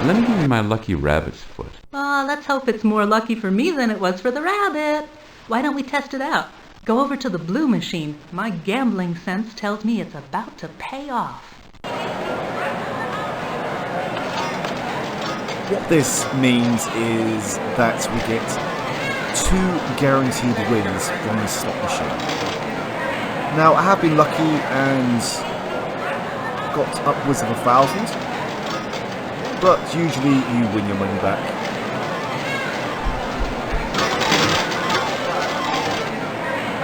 Let me give you my lucky rabbit's foot. Let's hope it's more lucky for me than it was for the rabbit. Why don't we test it out? Go over to the blue machine. My gambling sense tells me it's about to pay off. What this means is that we get 2 guaranteed wins from the slot machine. Now, I have been lucky and got upwards of 1,000, but usually you win your money back.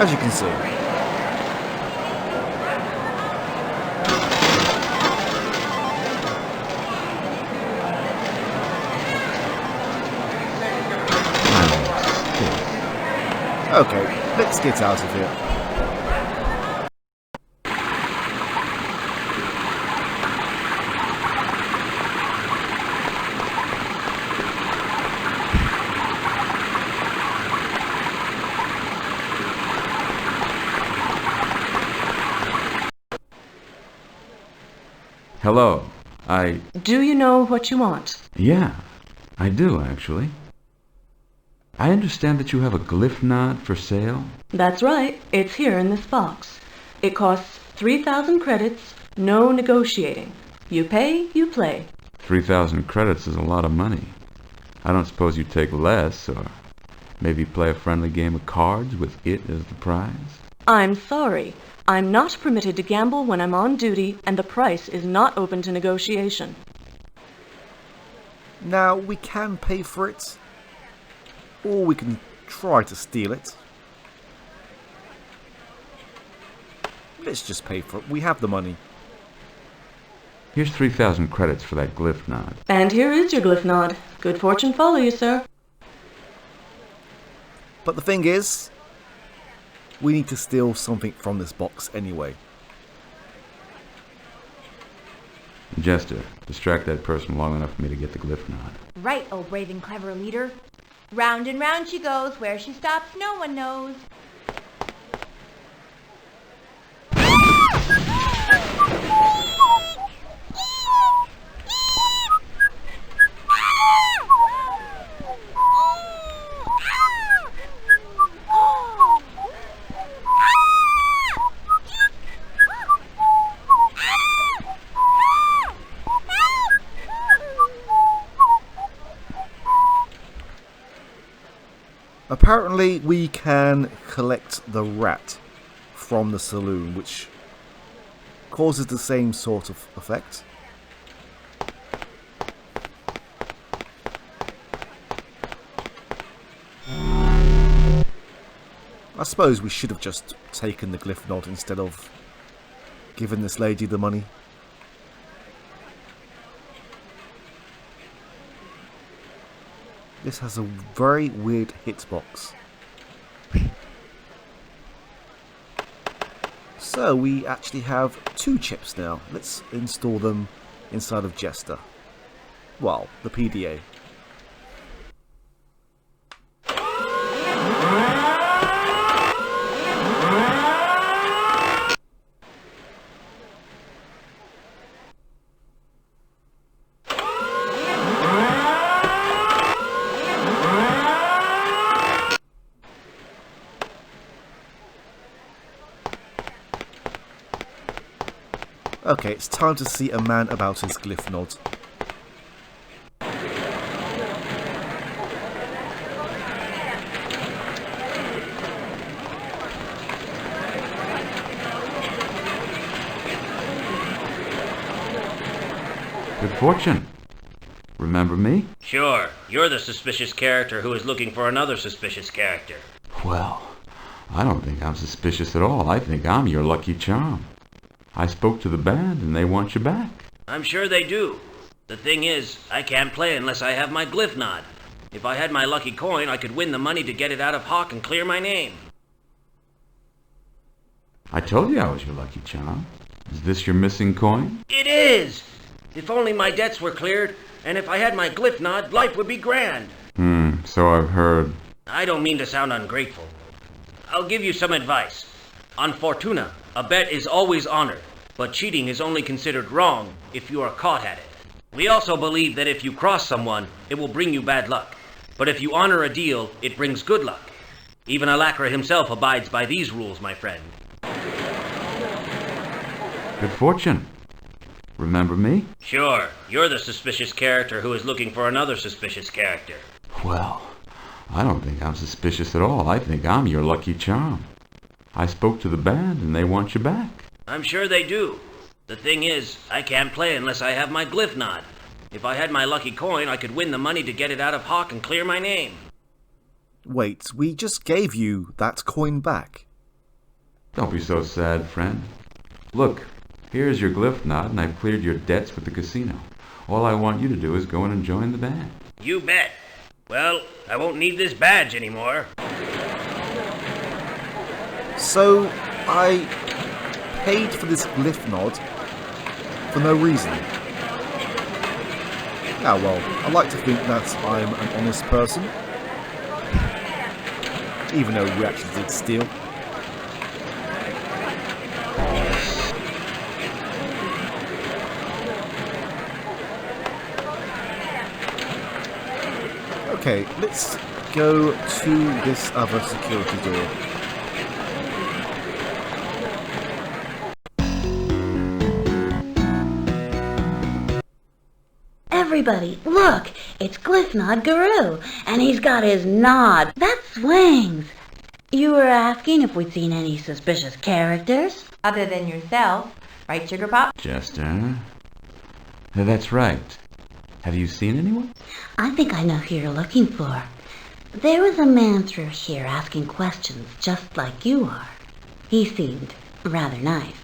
As you can see. Okay, let's get out of here. Hello. Do you know what you want? Yeah, I do, actually. I understand that you have a glyph nod for sale? That's right. It's here in this box. It costs 3,000 credits, no negotiating. You pay, you play. 3,000 credits is a lot of money. I don't suppose you take less, or maybe play a friendly game of cards with it as the prize? I'm sorry. I'm not permitted to gamble when I'm on duty, and the price is not open to negotiation. Now, we can pay for it, or we can try to steal it. Let's just pay for it. We have the money. Here's 3,000 credits for that glyph nod. And here is your glyph nod. Good fortune follow you, sir. But the thing is, we need to steal something from this box anyway. Jester, distract that person long enough for me to get the glyph nod. Right, oh brave and clever leader. Round and round she goes, where she stops no one knows. Apparently we can collect the rat from the saloon, which causes the same sort of effect. I suppose we should have just taken the glyph nod instead of giving this lady the money. This has a very weird hitbox. So we actually have 2 chips now. Let's install them inside of Jester. Well, the PDA. Okay, it's time to see a man about his glyph nod. Good fortune. Remember me? Sure, you're the suspicious character who is looking for another suspicious character. Well, I don't think I'm suspicious at all. I think I'm your lucky charm. I spoke to the band and they want you back. I'm sure they do. The thing is, I can't play unless I have my glyph nod. If I had my lucky coin, I could win the money to get it out of Hawk and clear my name. I told you I was your lucky charm. Is this your missing coin? It is! If only my debts were cleared, and if I had my glyph nod, life would be grand. So I've heard. I don't mean to sound ungrateful. I'll give you some advice. On Fortuna, a bet is always honored, but cheating is only considered wrong if you are caught at it. We also believe that if you cross someone, it will bring you bad luck. But if you honor a deal, it brings good luck. Even Alakra himself abides by these rules, my friend. Good fortune. Remember me? Sure, you're the suspicious character who is looking for another suspicious character. Well, I don't think I'm suspicious at all. I think I'm your lucky charm. I spoke to the band and they want you back. I'm sure they do. The thing is, I can't play unless I have my glyph nod. If I had my lucky coin, I could win the money to get it out of Hawk and clear my name. Wait, we just gave you that coin back. Don't be so sad, friend. Look, here's your glyph nod and I've cleared your debts with the casino. All I want you to do is go in and join the band. You bet. Well, I won't need this badge anymore. So, I paid for this glyph nod for no reason. Yeah, well, I like to think that I'm an honest person. Even though we actually did steal. Okay, let's go to this other security door. Everybody, look! It's Glyphnod Guru, and he's got his nod. That swings! You were asking if we'd seen any suspicious characters? Other than yourself, right, Sugar Pop? Jester? That's right. Have you seen anyone? I think I know who you're looking for. There was a man through here asking questions just like you are. He seemed rather nice.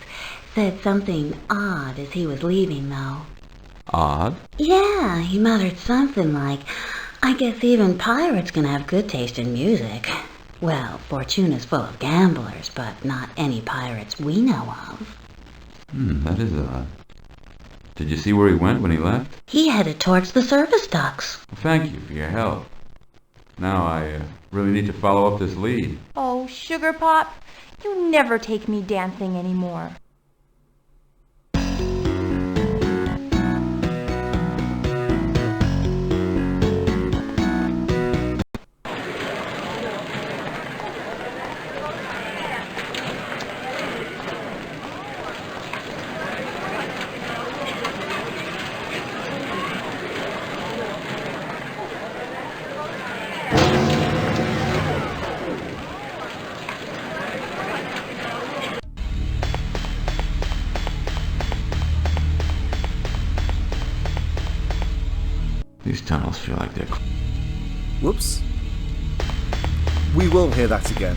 Said something odd as he was leaving, though. Odd? Yeah, he muttered something like, I guess even pirates can have good taste in music. Well, Fortuna's full of gamblers, but not any pirates we know of. That is odd. Did you see where he went when he left? He headed towards the service docks. Well, thank you for your help. Now I really need to follow up this lead. Oh, Sugar Pop, you never take me dancing anymore. These tunnels feel like they're... Whoops. We will hear that again.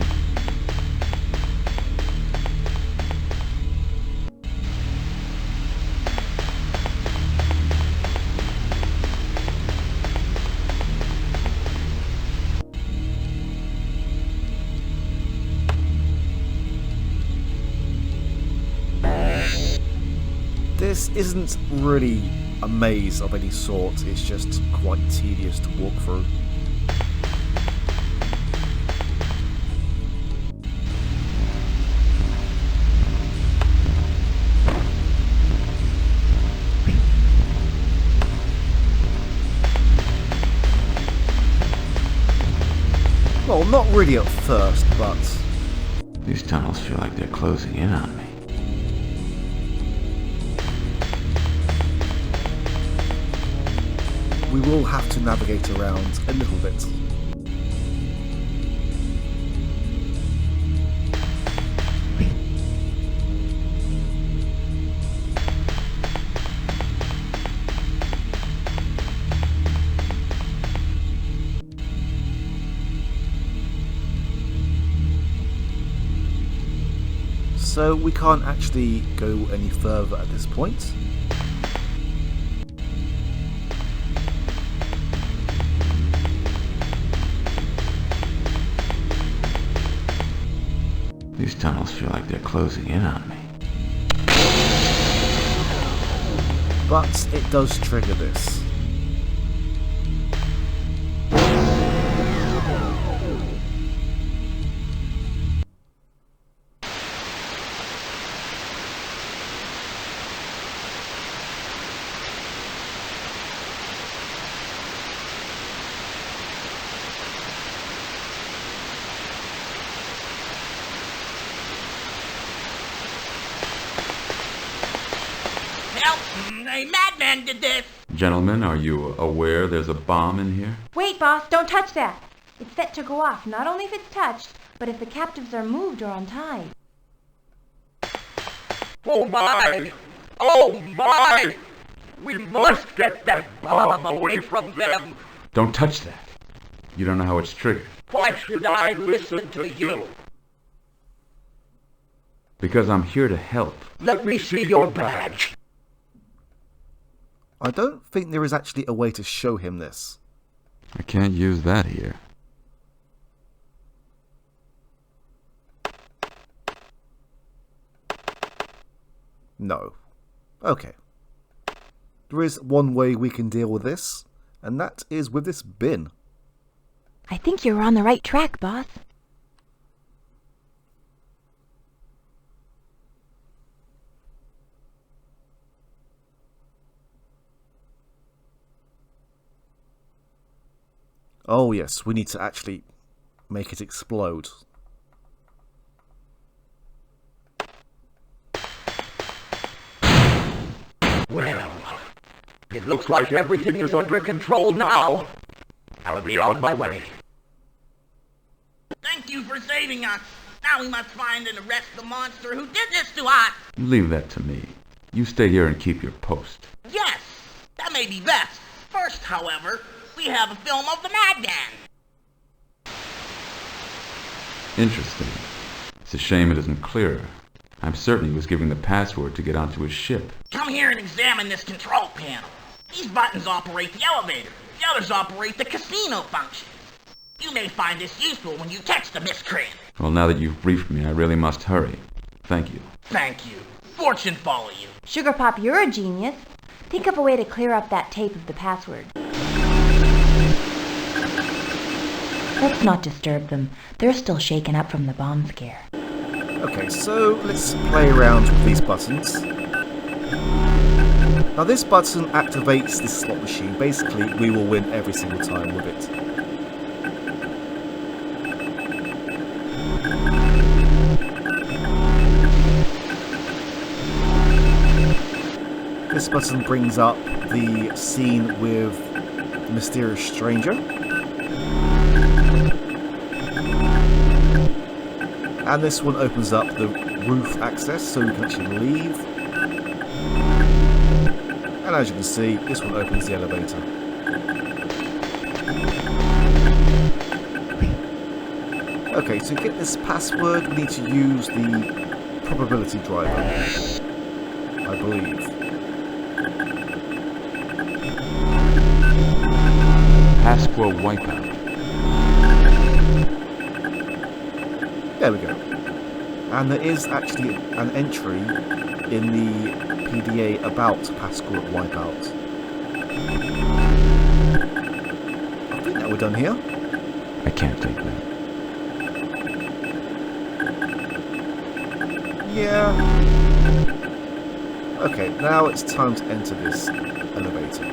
This isn't really a maze of any sort, it's just quite tedious to walk through. Well, not really at first, but... These tunnels feel like they're closing in on me. we will have to navigate around a little bit. So we can't actually go any further at this point. These tunnels feel like they're closing in on me. But it does trigger this. Help! A madman did this! Gentlemen, are you aware there's a bomb in here? Wait, boss, don't touch that. It's set to go off, not only if it's touched, but if the captives are moved or untied. Oh my! Oh my! We must get that bomb away from them! Don't touch that. You don't know how it's triggered. Why should I listen to you? Because I'm here to help. Let me see your badge. I don't think there is actually a way to show him this. I can't use that here. No. Okay. There is one way we can deal with this, and that is with this bin. I think you're on the right track, boss. Oh yes, we need to actually make it explode. Well, it looks like everything is under control now. I'll be on my way. Thank you for saving us. Now we must find and arrest the monster who did this to us. Leave that to me. You stay here and keep your post. Yes, that may be best. First, however, we have a film of the madman. Interesting. It's a shame it isn't clearer. I'm certain he was giving the password to get onto his ship. Come here and examine this control panel. These buttons operate the elevator. The others operate the casino functions. You may find this useful when you catch the miscreant. Well, now that you've briefed me, I really must hurry. Thank you. Thank you. Fortune follow you. Sugar Pop, you're a genius. Think of a way to clear up that tape of the password. Let's not disturb them. They're still shaken up from the bomb scare. Okay, so let's play around with these buttons. Now this button activates this slot machine. Basically, we will win every single time with it. This button brings up the scene with the mysterious stranger. And this one opens up the roof access so we can actually leave. And as you can see, this one opens the elevator. Okay, to get this password, we need to use the probability driver, I believe. Password wipeout. There we go. And there is actually an entry in the PDA about Pascal Wipeout. I think that we're done here. I can't take that. Yeah. Okay, now it's time to enter this elevator.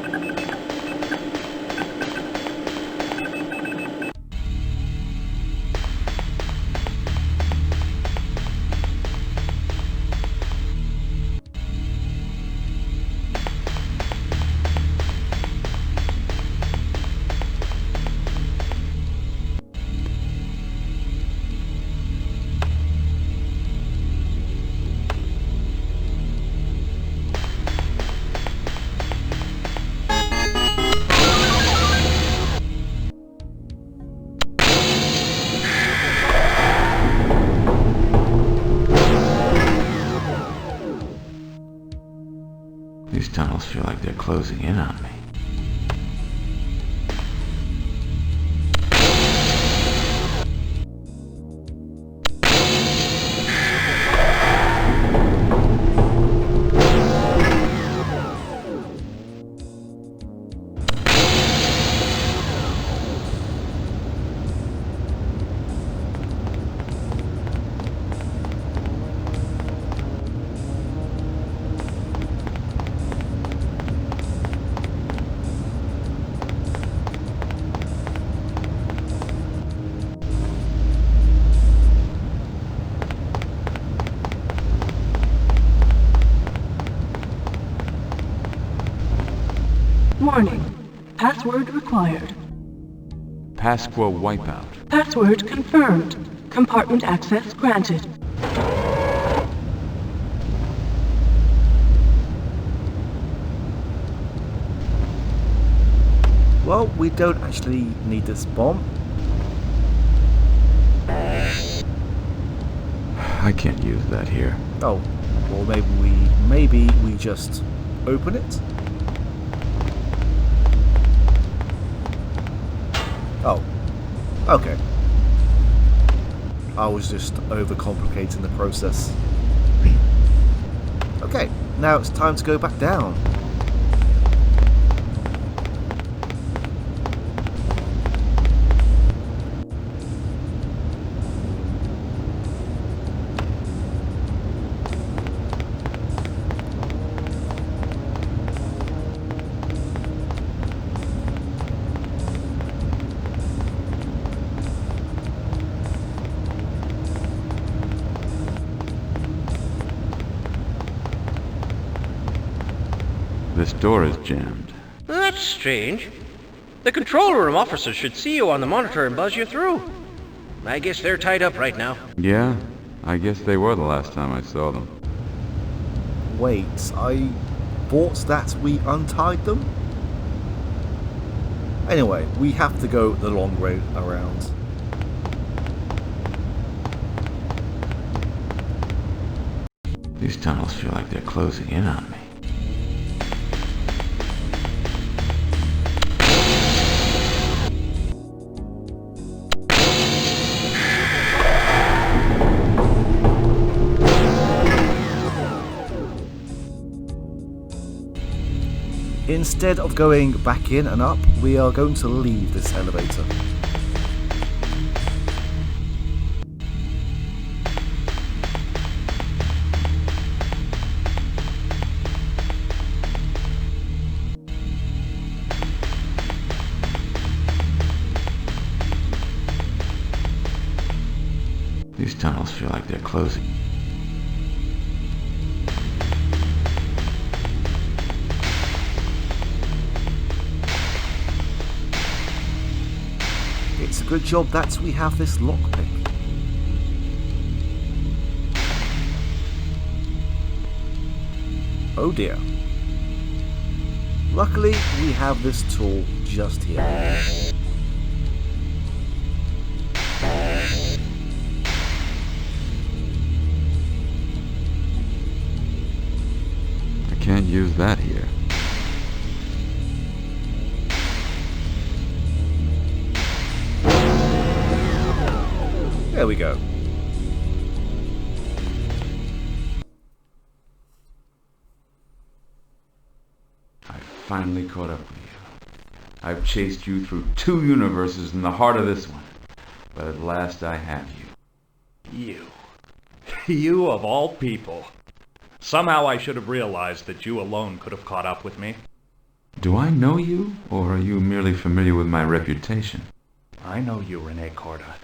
These tunnels feel like they're closing in on me. Warning. Password required. Pasqua wipeout. Password confirmed. Compartment access granted. Well, we don't actually need this bomb. I can't use that here. Oh, or maybe we just open it? Oh, okay. I was just overcomplicating the process. Okay, now it's time to go back down. This door is jammed. That's strange. The control room officers should see you on the monitor and buzz you through. I guess they're tied up right now. Yeah, I guess they were the last time I saw them. Wait, I thought that we untied them? Anyway, we have to go the long way around. These tunnels feel like they're closing in on me. Instead of going back in and up, we are going to leave this elevator. These tunnels feel like they're closing. It's a good job that we have this lockpick. Oh dear. Luckily, we have this tool just here. I can't use that here. There we go. I finally caught up with you. I've chased you through 2 universes in the heart of this one. But at last I have you. You of all people. Somehow I should have realized that you alone could have caught up with me. Do I know you, or are you merely familiar with my reputation? I know you, Rene Corda,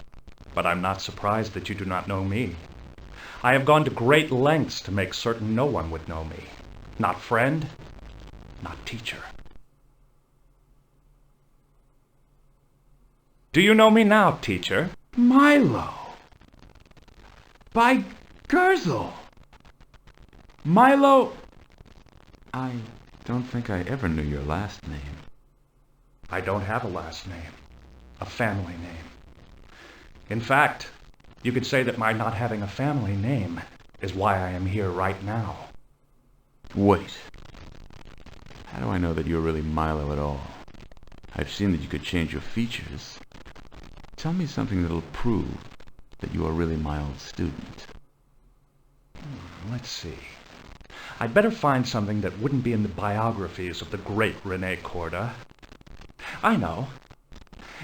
but I'm not surprised that you do not know me. I have gone to great lengths to make certain no one would know me. Not friend, not teacher. Do you know me now, teacher? Milo! By Gurzel! Milo! I don't think I ever knew your last name. I don't have a last name. A family name. In fact, you could say that my not having a family name is why I am here right now. Wait. How do I know that you're really Milo at all? I've seen that you could change your features. Tell me something that'll prove that you are really my old student. Let's see. I'd better find something that wouldn't be in the biographies of the great Rene Corda. I know.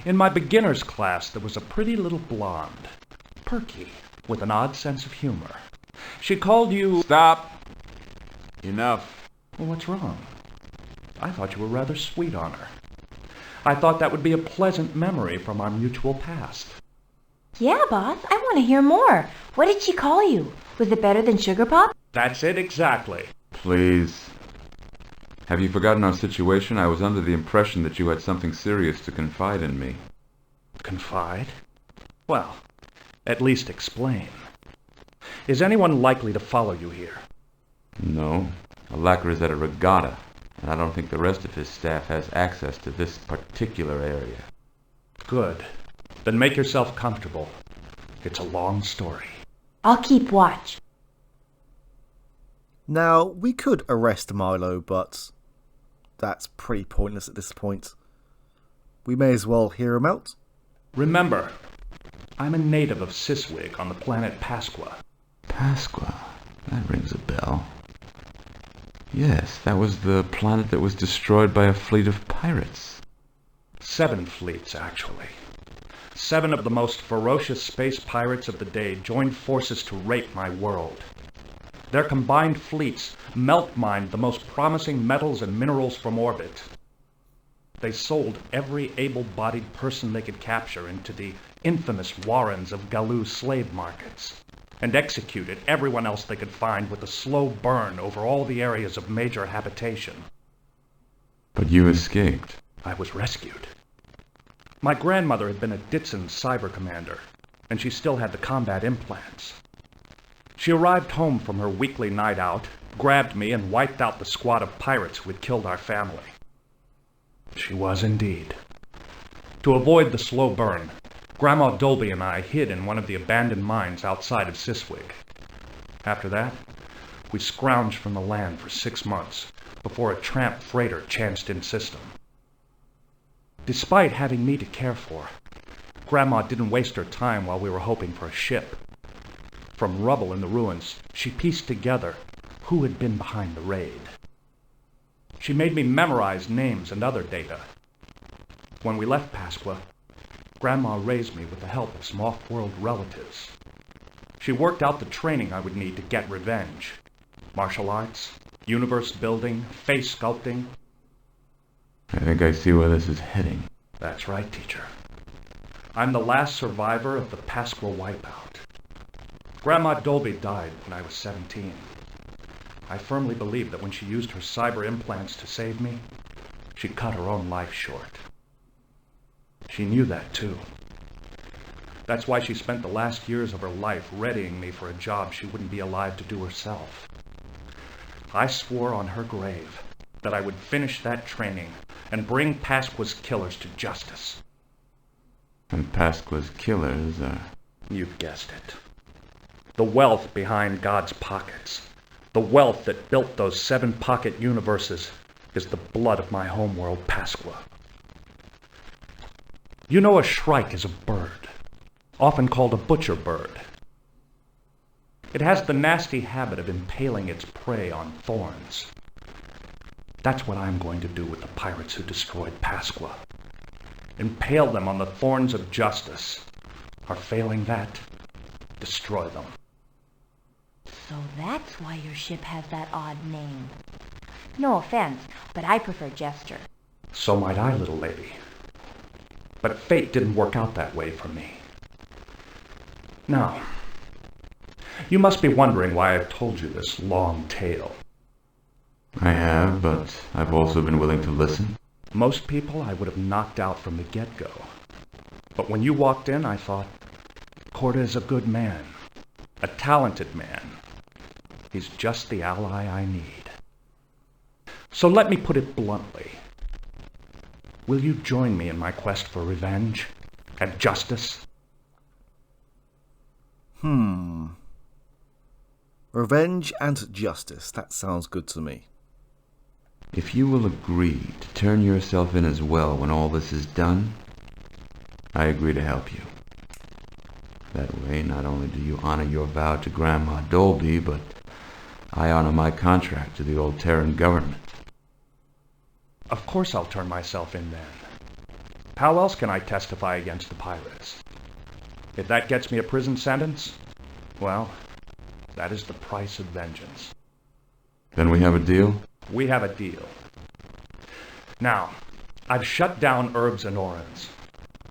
In my beginner's class, there was a pretty little blonde, perky, with an odd sense of humor. She called you... Stop! Enough. Well, what's wrong? I thought you were rather sweet on her. I thought that would be a pleasant memory from our mutual past. Yeah, boss, I want to hear more. What did she call you? Was it better than Sugar Pop? That's it exactly. Please. Have you forgotten our situation? I was under the impression that you had something serious to confide in me. Confide? Well, at least explain. Is anyone likely to follow you here? No. A lacquer is at a regatta, and I don't think the rest of his staff has access to this particular area. Good. Then make yourself comfortable. It's a long story. I'll keep watch. Now, we could arrest Milo, but that's pretty pointless at this point. We may as well hear him out. Remember, I'm a native of Siswig on the planet Pasqua. Pasqua? That rings a bell. Yes, that was the planet that was destroyed by a fleet of pirates. 7 fleets, actually. 7 of the most ferocious space pirates of the day joined forces to rape my world. Their combined fleets melt-mined the most promising metals and minerals from orbit. They sold every able-bodied person they could capture into the infamous warrens of Galoo slave markets, and executed everyone else they could find with a slow burn over all the areas of major habitation. But you escaped. I was rescued. My grandmother had been a Ditson cyber commander, and she still had the combat implants. She arrived home from her weekly night out, grabbed me, and wiped out the squad of pirates who had killed our family. She was indeed. To avoid the slow burn, Grandma Dolby and I hid in one of the abandoned mines outside of Siswig. After that, we scrounged from the land for 6 months before a tramp freighter chanced in system. Despite having me to care for, Grandma didn't waste her time while we were hoping for a ship. From rubble in the ruins, she pieced together who had been behind the raid. She made me memorize names and other data. When we left Pasqua, Grandma raised me with the help of some off-world relatives. She worked out the training I would need to get revenge. Martial arts, universe building, face sculpting. I think I see where this is heading. That's right, teacher. I'm the last survivor of the Pasqua wipeout. Grandma Dolby died when I was 17. I firmly believe that when she used her cyber implants to save me, she cut her own life short. She knew that, too. That's why she spent the last years of her life readying me for a job she wouldn't be alive to do herself. I swore on her grave that I would finish that training and bring Pasqua's killers to justice. And Pasqua's killers are... You've guessed it. The wealth behind God's pockets. The wealth that built those 7 pocket universes is the blood of my homeworld, Pasqua. You know a shrike is a bird, often called a butcher bird. It has the nasty habit of impaling its prey on thorns. That's what I'm going to do with the pirates who destroyed Pasqua. Impale them on the thorns of justice. Or failing that, destroy them. So that's why your ship has that odd name. No offense, but I prefer Jester. So might I, little lady. But fate didn't work out that way for me. Now, you must be wondering why I've told you this long tale. I have, but I've also been willing to listen. Most people I would have knocked out from the get-go. But when you walked in, I thought, Corda is a good man, a talented man. He's just the ally I need. So let me put it bluntly. Will you join me in my quest for revenge and justice? Revenge and justice. That sounds good to me. If you will agree to turn yourself in as well when all this is done, I agree to help you. That way, not only do you honor your vow to Grandma Dolby, but I honor my contract to the old Terran government. Of course I'll turn myself in then. How else can I testify against the pirates? If that gets me a prison sentence, well, that is the price of vengeance. Then we have a deal? We have a deal. Now, I've shut down Herbs and Orans.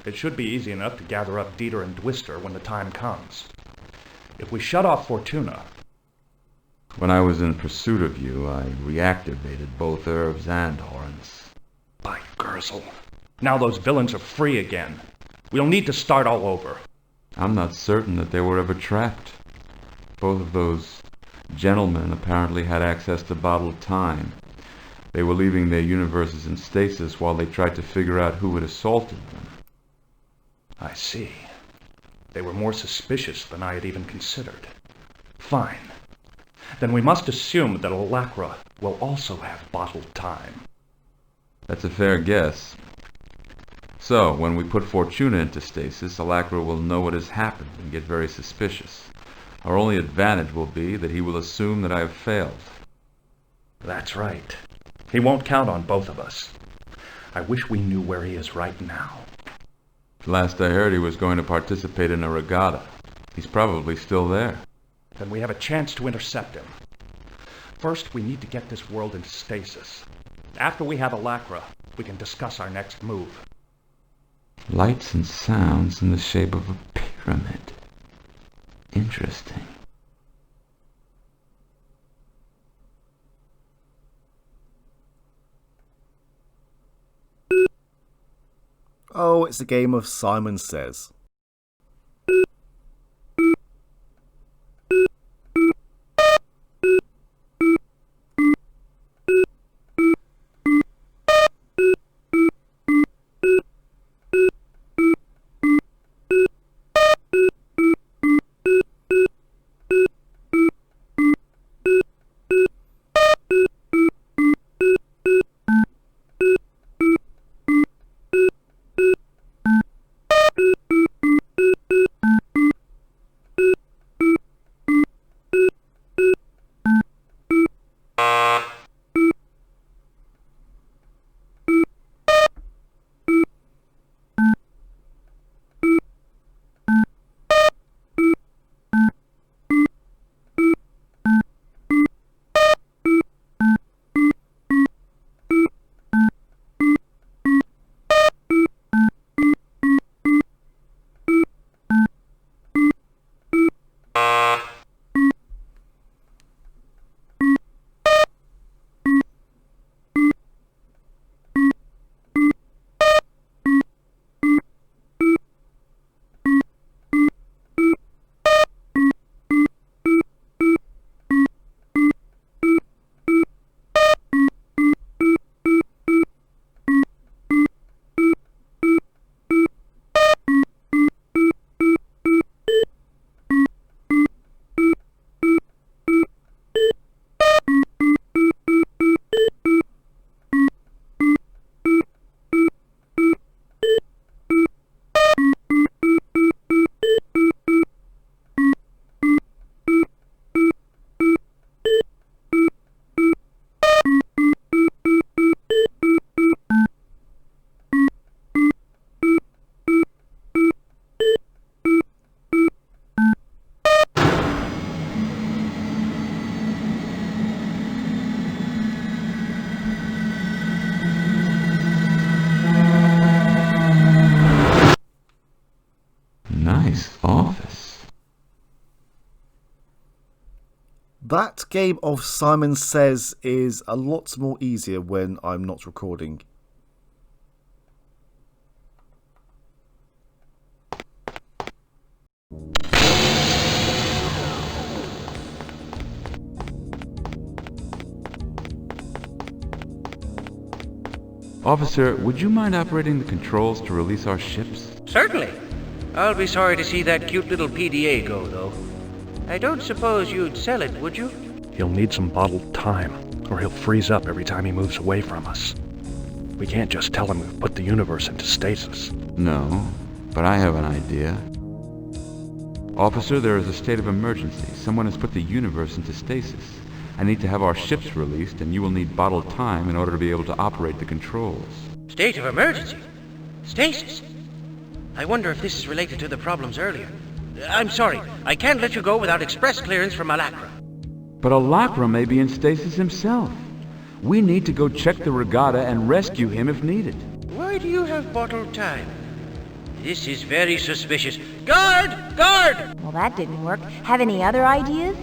It should be easy enough to gather up Dieter and Dwister when the time comes. If we shut off Fortuna, When I was in pursuit of you, I reactivated both herbs and horns. By Gerzel. Now those villains are free again. We'll need to start all over. I'm not certain that they were ever trapped. Both of those gentlemen apparently had access to bottled time. They were leaving their universes in stasis while they tried to figure out who had assaulted them. I see. They were more suspicious than I had even considered. Fine. Then we must assume that Alacra will also have bottled time. That's a fair guess. So, when we put Fortuna into stasis, Alacra will know what has happened and get very suspicious. Our only advantage will be that he will assume that I have failed. That's right. He won't count on both of us. I wish we knew where he is right now. Last I heard, he was going to participate in a regatta. He's probably still there. Then we have a chance to intercept him. First, we need to get this world into stasis. After we have Alacra, we can discuss our next move. Lights and sounds in the shape of a pyramid. Interesting. Oh, it's a game of Simon Says. Nice office. That game of Simon Says is a lot more easier when I'm not recording. Officer, would you mind operating the controls to release our ships? Certainly. I'll be sorry to see that cute little PDA go, though. I don't suppose you'd sell it, would you? He'll need some bottled time, or he'll freeze up every time he moves away from us. We can't just tell him we've put the universe into stasis. No, but I have an idea. Officer, there is a state of emergency. Someone has put the universe into stasis. I need to have our ships released, and you will need bottled time in order to be able to operate the controls. State of emergency? Stasis? I wonder if this is related to the problems earlier. I'm sorry, I can't let you go without express clearance from Alacra. But Alacra may be in stasis himself. We need to go check the regatta and rescue him if needed. Why do you have bottled time? This is very suspicious. Guard! Guard! Well, that didn't work. Have any other ideas?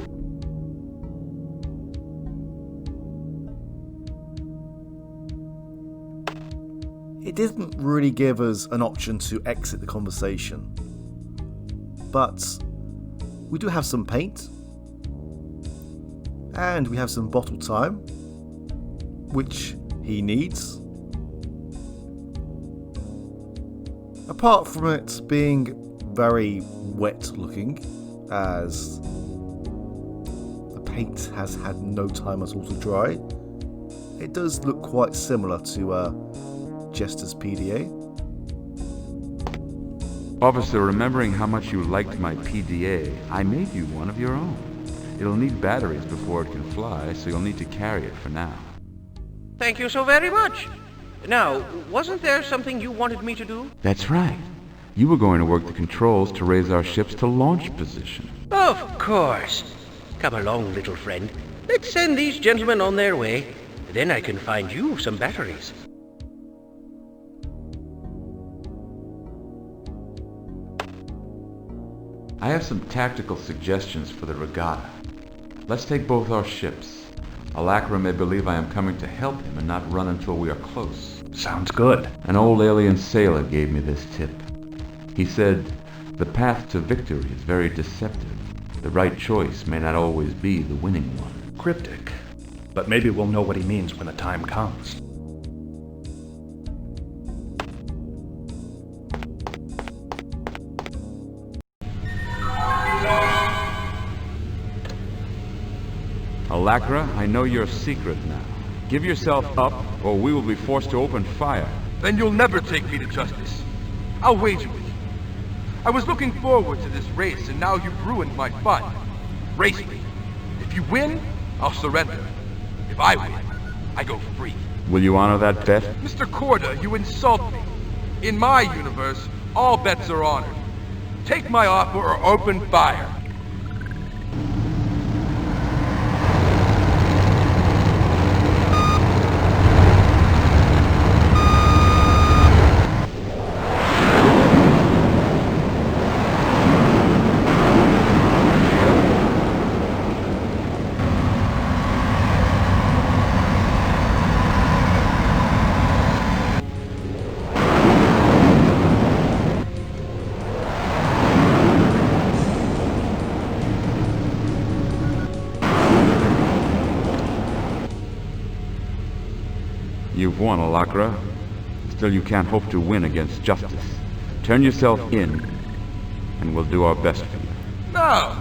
didn't really give us an option to exit the conversation. But we do have some paint, and we have some bottle time, which he needs. Apart from it being very wet looking, as the paint has had no time at all to dry, it does look quite similar to Jester's PDA. Officer, remembering how much you liked my PDA, I made you one of your own. It'll need batteries before it can fly, so you'll need to carry it for now. Thank you so very much. Now, wasn't there something you wanted me to do? That's right. You were going to work the controls to raise our ships to launch position. Of course. Come along, little friend. Let's send these gentlemen on their way. Then I can find you some batteries. I have some tactical suggestions for the regatta. Let's take both our ships. Alakra may believe I am coming to help him and not run until we are close. Sounds good. An old alien sailor gave me this tip. He said, the path to victory is very deceptive. The right choice may not always be the winning one. Cryptic. But maybe we'll know what he means when the time comes. Alakra, I know your secret now. Give yourself up, or we will be forced to open fire. Then you'll never take me to justice. I'll wager with you. I was looking forward to this race, and now you've ruined my fun. Race me. If you win, I'll surrender. If I win, I go free. Will you honor that bet? Mr. Korda, you insult me. In my universe, all bets are honored. Take my offer or open fire. You've won, Alakra. Still, you can't hope to win against justice. Turn yourself in, and we'll do our best for you. No!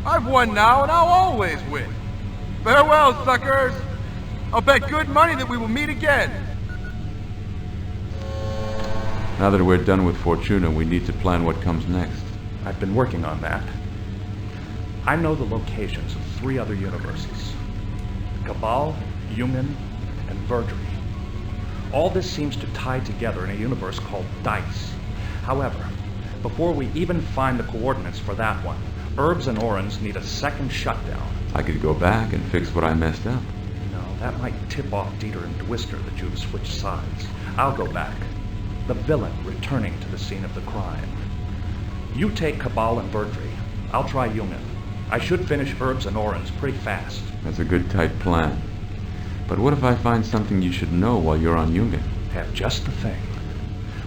I've won now, and I'll always win. Farewell, suckers! I'll bet good money that we will meet again. Now that we're done with Fortuna, we need to plan what comes next. I've been working on that. I know the locations of 3 other universes. Cabal, Human, and Verdry. All this seems to tie together in a universe called Dice. However, before we even find the coordinates for that one, Herbs and Orans need a second shutdown. I could go back and fix what I messed up. No, that might tip off Dieter and Twister that you've switched sides. I'll go back. The villain returning to the scene of the crime. You take Cabal and Verdry. I'll try Human. I should finish Herbs and Orans pretty fast. That's a good tight plan. But what if I find something you should know while you're on Yugen? Have just the thing.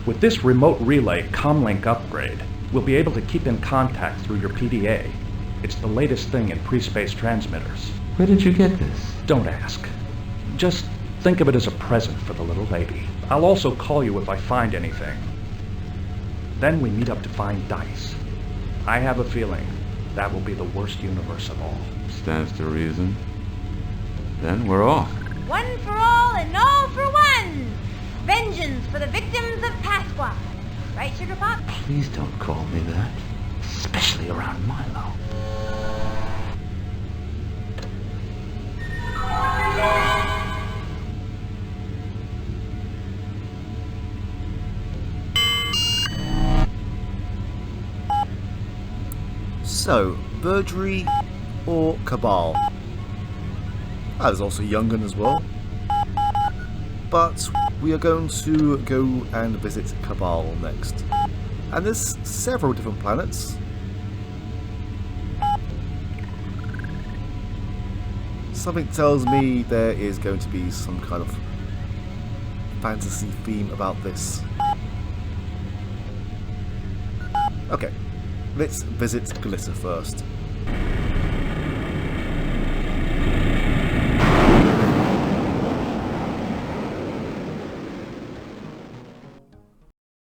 With this remote relay comlink upgrade, we'll be able to keep in contact through your PDA. It's the latest thing in pre-space transmitters. Where did you get this? Don't ask. Just think of it as a present for the little lady. I'll also call you if I find anything. Then we meet up to find Dice. I have a feeling that will be the worst universe of all. Stands to reason. Then we're off. One for all and all for one! Vengeance for the victims of Pasqua. Right, Sugar Pop? Please don't call me that. Especially around Milo. So, Verdry or Cabal? There's also Youngen as well. But we are going to go and visit Cabal next. And there's several different planets. Something tells me there is going to be some kind of fantasy theme about this. Okay, let's visit Glitter first.